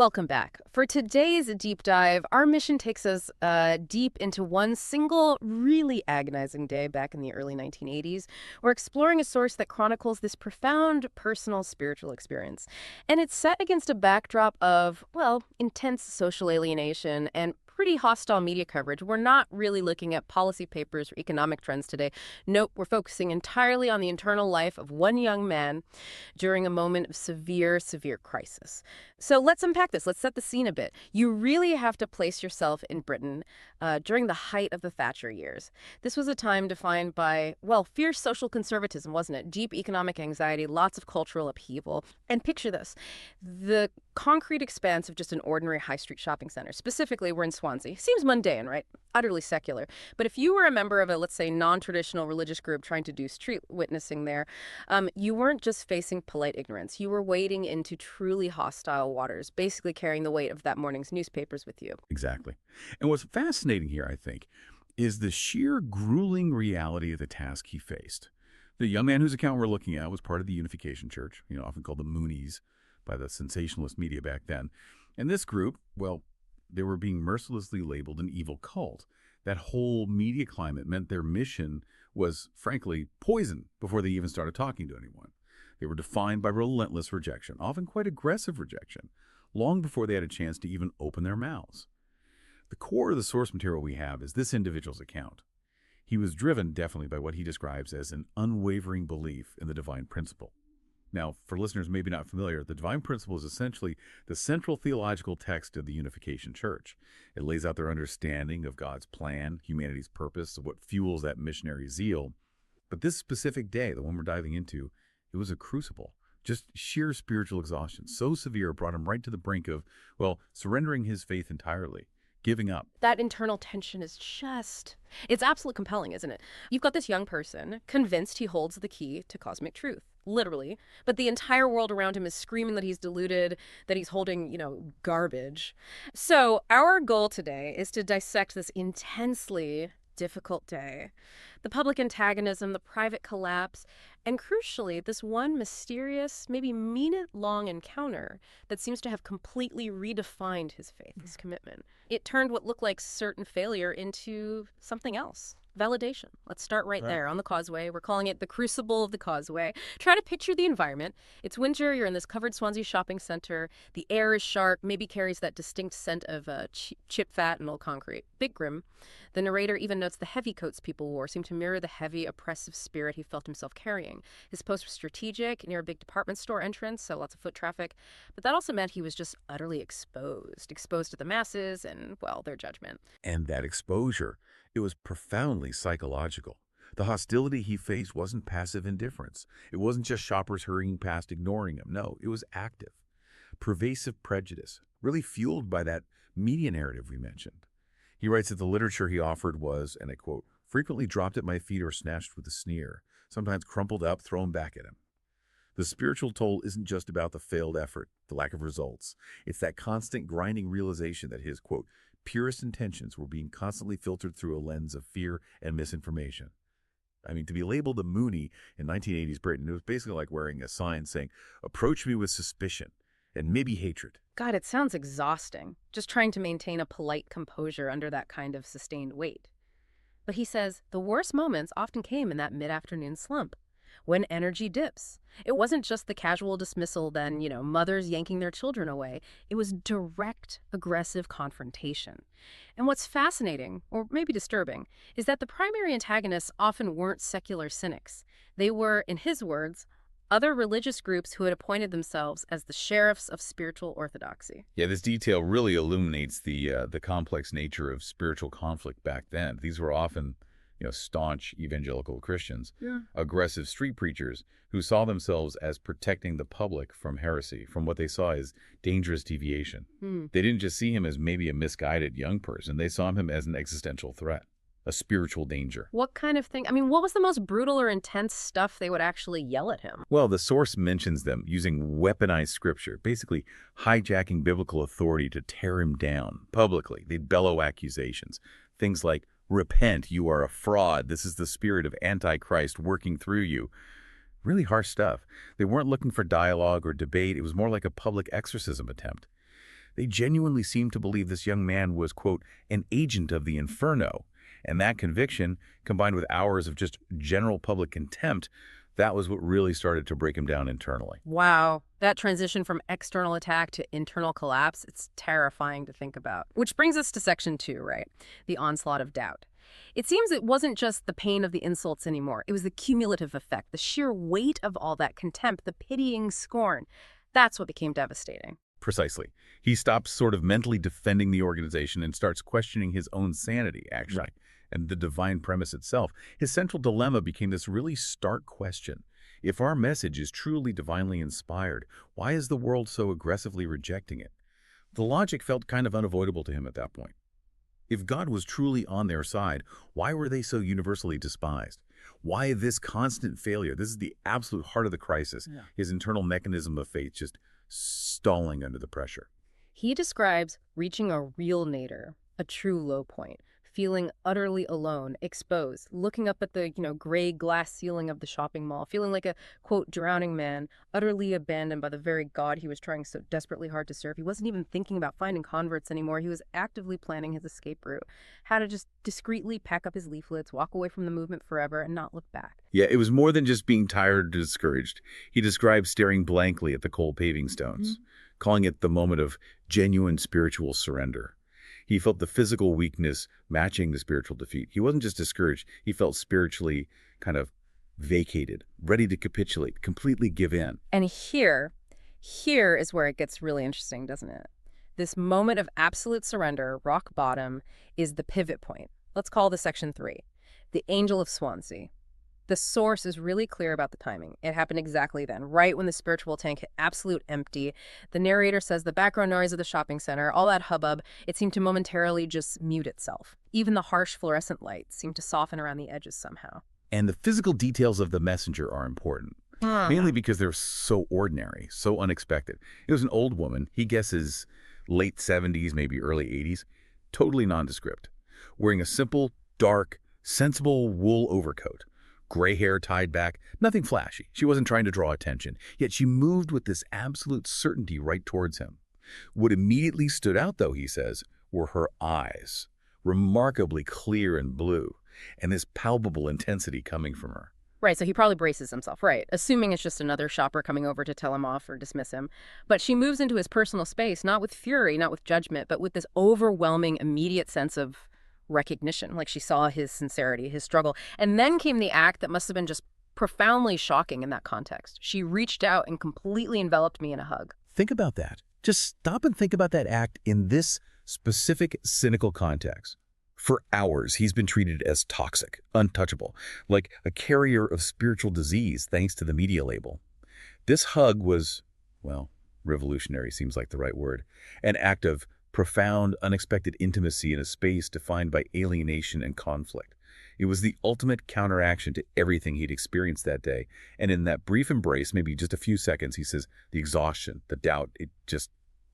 Welcome back. For today's deep dive, our mission takes us deep into one single, really agonizing day back in the early 1980s. We're exploring a source that chronicles this profound personal spiritual experience. And it's set against a backdrop of, well, intense social alienation and pretty hostile media coverage. We're not really looking at policy papers or economic trends today. Nope, we're focusing entirely on the internal life of one young man during a moment of severe, severe crisis. So let's unpack this. Let's set the scene a bit. You really have to place yourself in Britain during the height of the Thatcher years. This was a time defined by, well, fierce social conservatism, wasn't it? Deep economic anxiety, lots of cultural upheaval. And picture this. The concrete expanse of just an ordinary high street shopping center. Specifically, we're in Swansea. Seems mundane, right? Utterly secular. But if you were a member of a, let's say, non-traditional religious group trying to do street witnessing there, you weren't just facing polite ignorance. You were wading into truly hostile waters, basically carrying the weight of that morning's newspapers with you. Exactly. And what's fascinating here, I think, is the sheer grueling reality of the task he faced. The young man whose account we're looking at was part of the Unification Church, often called the Moonies by the sensationalist media back then. And this group, well, they were being mercilessly labeled an evil cult. That whole media climate meant their mission was, frankly, poison before they even started talking to anyone. They were defined by relentless rejection, often quite aggressive rejection, long before they had a chance to even open their mouths. The core of the source material we have is this individual's account. He was driven definitely by what he describes as an unwavering belief in the divine principle. Now, for listeners maybe not familiar, the divine principle is essentially the central theological text of the Unification Church. It lays out their understanding of God's plan, humanity's purpose, what fuels that missionary zeal. But this specific day, the one we're diving into, it was a crucible. Just sheer spiritual exhaustion, so severe it brought him right to the brink of, well, surrendering his faith entirely, giving up. That internal tension is it's absolutely compelling, isn't it? You've got this young person convinced he holds the key to cosmic truth, literally, but the entire world around him is screaming that he's deluded, that he's holding, garbage. So our goal today is to dissect this intensely difficult day, the public antagonism, the private collapse, and crucially, this one mysterious, maybe minute-long encounter that seems to have completely redefined his faith, his commitment. It turned what looked like certain failure into something else. Validation. Let's start right there on the causeway. We're calling it the crucible of the causeway. Try to picture the environment. It's winter. You're in this covered Swansea shopping center. The air is sharp, maybe carries that distinct scent of chip fat and old concrete. Bit grim. The narrator even notes the heavy coats people wore seemed to mirror the heavy, oppressive spirit he felt himself carrying. His post was strategic, near a big department store entrance, so lots of foot traffic. But that also meant he was just utterly exposed to the masses and, well, their judgment. And that exposure, it was profoundly psychological. The hostility he faced wasn't passive indifference. It wasn't just shoppers hurrying past ignoring him. No, it was active. Pervasive prejudice, really fueled by that media narrative we mentioned. He writes that the literature he offered was, and I quote, frequently dropped at my feet or snatched with a sneer, sometimes crumpled up, thrown back at him. The spiritual toll isn't just about the failed effort, the lack of results. It's that constant grinding realization that his, quote, purest intentions were being constantly filtered through a lens of fear and misinformation. I mean, to be labeled a Moonie in 1980s Britain, it was basically like wearing a sign saying, approach me with suspicion and maybe hatred. God, it sounds exhausting, just trying to maintain a polite composure under that kind of sustained weight. But he says the worst moments often came in that mid-afternoon slump, when energy dips. It wasn't just the casual dismissal, then, mothers yanking their children away. It was direct, aggressive confrontation. And what's fascinating, or maybe disturbing, is that the primary antagonists often weren't secular cynics. They were, in his words, other religious groups who had appointed themselves as the sheriffs of spiritual orthodoxy. Yeah, this detail really illuminates the complex nature of spiritual conflict back then. These were often staunch evangelical Christians, aggressive street preachers who saw themselves as protecting the public from heresy, from what they saw as dangerous deviation. They didn't just see him as maybe a misguided young person. They saw him as an existential threat, a spiritual danger. What kind of thing? I mean, what was the most brutal or intense stuff they would actually yell at him? Well, the source mentions them using weaponized scripture, basically hijacking biblical authority to tear him down publicly. They'd bellow accusations, things like, repent, you are a fraud. This is the spirit of Antichrist working through you. Really harsh stuff. They weren't looking for dialogue or debate. It was more like a public exorcism attempt. They genuinely seemed to believe this young man was, quote, an agent of the inferno. And that conviction, combined with hours of just general public contempt, that was what really started to break him down internally. Wow. That transition from external attack to internal collapse, it's terrifying to think about. Which brings us to section 2, right? The onslaught of doubt. It seems it wasn't just the pain of the insults anymore. It was the cumulative effect, the sheer weight of all that contempt, the pitying scorn. That's what became devastating. Precisely. He stops sort of mentally defending the organization and starts questioning his own sanity, actually, Right. and the divine premise itself. His central dilemma became this really stark question. If our message is truly divinely inspired, why is the world so aggressively rejecting it? The logic felt kind of unavoidable to him at that point. If God was truly on their side, why were they so universally despised? Why this constant failure? This is the absolute heart of the crisis. Yeah. His internal mechanism of faith just stalling under the pressure. He describes reaching a real nadir, a true low point, feeling utterly alone, exposed, looking up at the, gray glass ceiling of the shopping mall, feeling like a, quote, drowning man, utterly abandoned by the very God he was trying so desperately hard to serve. He wasn't even thinking about finding converts anymore. He was actively planning his escape route, how to just discreetly pack up his leaflets, walk away from the movement forever, and not look back. Yeah, it was more than just being tired or discouraged. He described staring blankly at the cold paving stones, calling it the moment of genuine spiritual surrender. He felt the physical weakness matching the spiritual defeat. He wasn't just discouraged. He felt spiritually kind of vacated, ready to capitulate, completely give in. And here is where it gets really interesting, doesn't it? This moment of absolute surrender, rock bottom, is the pivot point. Let's call this section 3, the Angel of Swansea. The source is really clear about the timing. It happened exactly then, right when the spiritual tank hit absolute empty. The narrator says the background noise of the shopping center, all that hubbub, it seemed to momentarily just mute itself. Even the harsh fluorescent lights seemed to soften around the edges somehow. And the physical details of the messenger are important, mainly because they're so ordinary, so unexpected. It was an old woman, he guesses late 70s, maybe early 80s, totally nondescript, wearing a simple, dark, sensible wool overcoat. Gray hair tied back, nothing flashy. She wasn't trying to draw attention, yet she moved with this absolute certainty right towards him. What immediately stood out, though, he says, were her eyes, remarkably clear and blue, and this palpable intensity coming from her. Right, so he probably braces himself, right, assuming it's just another shopper coming over to tell him off or dismiss him. But she moves into his personal space, not with fury, not with judgment, but with this overwhelming, immediate sense of recognition, like she saw his sincerity, his struggle. And then came the act that must have been just profoundly shocking in that context. She reached out and completely enveloped me in a hug. Think about that. Just stop and think about that act in this specific cynical context. For hours, he's been treated as toxic, untouchable, like a carrier of spiritual disease thanks to the media label. This hug was, well, revolutionary seems like the right word, an act of profound, unexpected intimacy in a space defined by alienation and conflict. It was the ultimate counteraction to everything he'd experienced that day. And in that brief embrace, maybe just a few seconds, he says, the exhaustion, the doubt, it just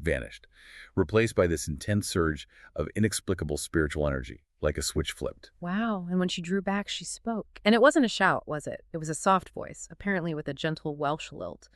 vanished, replaced by this intense surge of inexplicable spiritual energy, like a switch flipped. Wow, and when she drew back, she spoke. And it wasn't a shout, was it? It was a soft voice, apparently with a gentle Welsh lilt.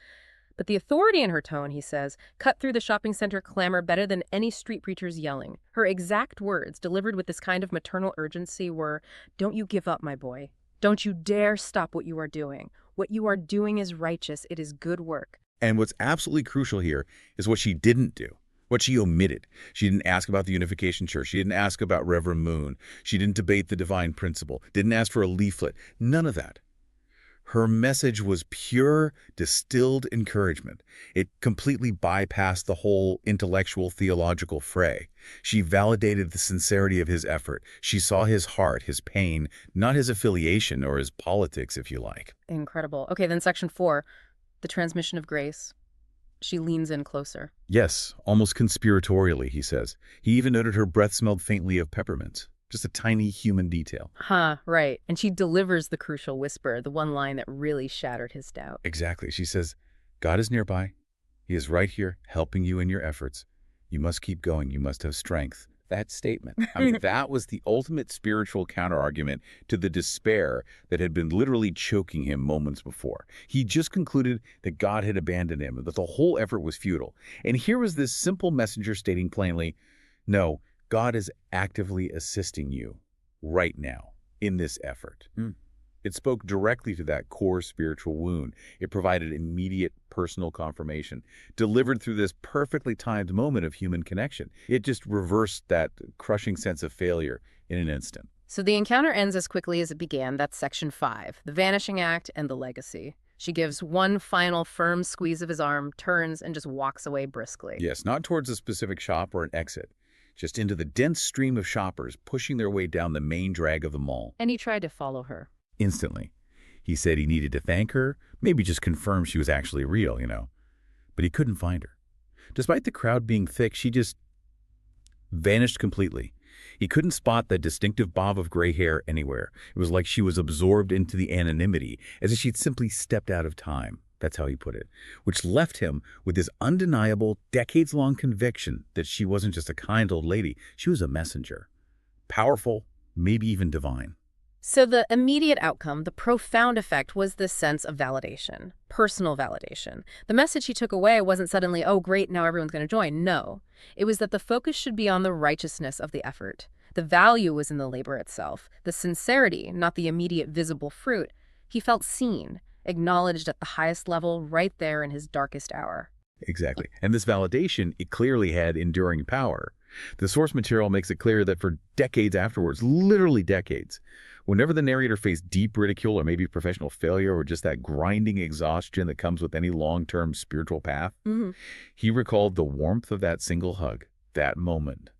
But the authority in her tone, he says, cut through the shopping center clamor better than any street preacher's yelling. Her exact words, delivered with this kind of maternal urgency, were, "Don't you give up, my boy. Don't you dare stop what you are doing. What you are doing is righteous. It is good work." And what's absolutely crucial here is what she didn't do, what she omitted. She didn't ask about the Unification Church. She didn't ask about Reverend Moon. She didn't debate the divine principle, didn't ask for a leaflet. None of that. Her message was pure, distilled encouragement. It completely bypassed the whole intellectual, theological fray. She validated the sincerity of his effort. She saw his heart, his pain, not his affiliation or his politics, if you like. Incredible. Okay, then section 4, the transmission of grace. She leans in closer. Yes, almost conspiratorially, he says. He even noted her breath smelled faintly of peppermints. Just a tiny human detail. Right. And she delivers the crucial whisper, the one line that really shattered his doubt. Exactly. She says, God is nearby. He is right here, helping you in your efforts. You must keep going. You must have strength. that statement. I mean, that was the ultimate spiritual counterargument to the despair that had been literally choking him moments before. He just concluded that God had abandoned him and that the whole effort was futile. And here was this simple messenger stating plainly, no, God is actively assisting you right now in this effort. It spoke directly to that core spiritual wound. It provided immediate personal confirmation, delivered through this perfectly timed moment of human connection. It just reversed that crushing sense of failure in an instant. So the encounter ends as quickly as it began. That's section 5, the vanishing act and the legacy. She gives one final firm squeeze of his arm, turns, and just walks away briskly. Yes, not towards a specific shop or an exit, just into the dense stream of shoppers pushing their way down the main drag of the mall. And he tried to follow her. Instantly. He said he needed to thank her, maybe just confirm she was actually real, But he couldn't find her. Despite the crowd being thick, she just vanished completely. He couldn't spot that distinctive bob of gray hair anywhere. It was like she was absorbed into the anonymity, as if she'd simply stepped out of time. That's how he put it, which left him with this undeniable, decades-long conviction that she wasn't just a kind old lady. She was a messenger. Powerful, maybe even divine. So the immediate outcome, the profound effect, was this sense of validation, personal validation. The message he took away wasn't suddenly, oh, great, now everyone's going to join. No, it was that the focus should be on the righteousness of the effort. The value was in the labor itself, the sincerity, not the immediate visible fruit. He felt seen, acknowledged at the highest level right there in his darkest hour. Exactly. And this validation, it clearly had enduring power. The source material makes it clear that for decades afterwards, literally decades, whenever the narrator faced deep ridicule or maybe professional failure or just that grinding exhaustion that comes with any long-term spiritual path, he recalled the warmth of that single hug, that moment.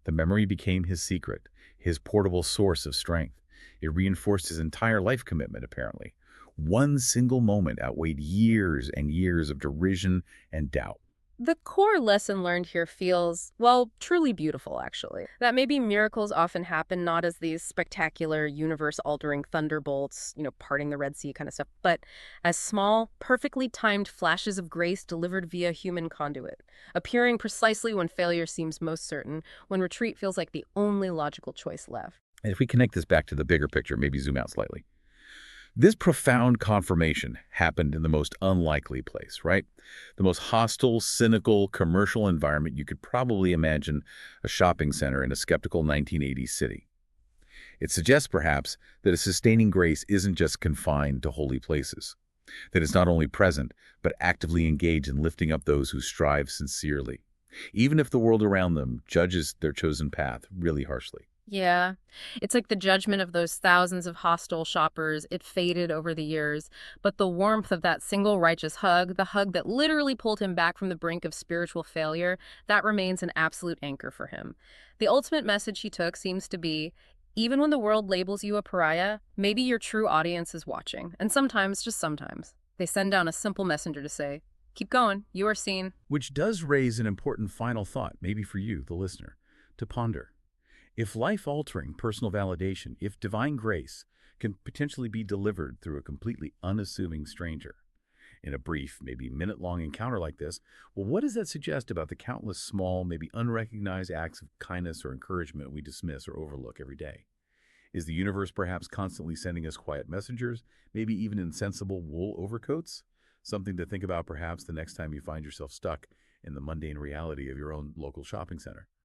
The memory became his secret, his portable source of strength. It reinforced his entire life commitment, apparently. One single moment outweighed years and years of derision and doubt. The core lesson learned here feels, well, truly beautiful, actually. That maybe miracles often happen not as these spectacular, universe-altering thunderbolts, parting the Red Sea kind of stuff, but as small, perfectly timed flashes of grace delivered via human conduit, appearing precisely when failure seems most certain, when retreat feels like the only logical choice left. And if we connect this back to the bigger picture, maybe zoom out slightly. This profound confirmation happened in the most unlikely place, right? The most hostile, cynical, commercial environment you could probably imagine, a shopping center in a skeptical 1980s city. It suggests, perhaps, that a sustaining grace isn't just confined to holy places, that it's not only present, but actively engaged in lifting up those who strive sincerely, even if the world around them judges their chosen path really harshly. Yeah, it's like the judgment of those thousands of hostile shoppers. It faded over the years, but the warmth of that single righteous hug, the hug that literally pulled him back from the brink of spiritual failure, that remains an absolute anchor for him. The ultimate message he took seems to be, even when the world labels you a pariah, maybe your true audience is watching. And sometimes, just sometimes, they send down a simple messenger to say, keep going, you are seen. Which does raise an important final thought, maybe for you, the listener, to ponder. If life-altering personal validation, if divine grace, can potentially be delivered through a completely unassuming stranger in a brief, maybe minute-long encounter like this, well, what does that suggest about the countless small, maybe unrecognized acts of kindness or encouragement we dismiss or overlook every day? Is the universe perhaps constantly sending us quiet messengers, maybe even insensible wool overcoats? Something to think about perhaps the next time you find yourself stuck in the mundane reality of your own local shopping center.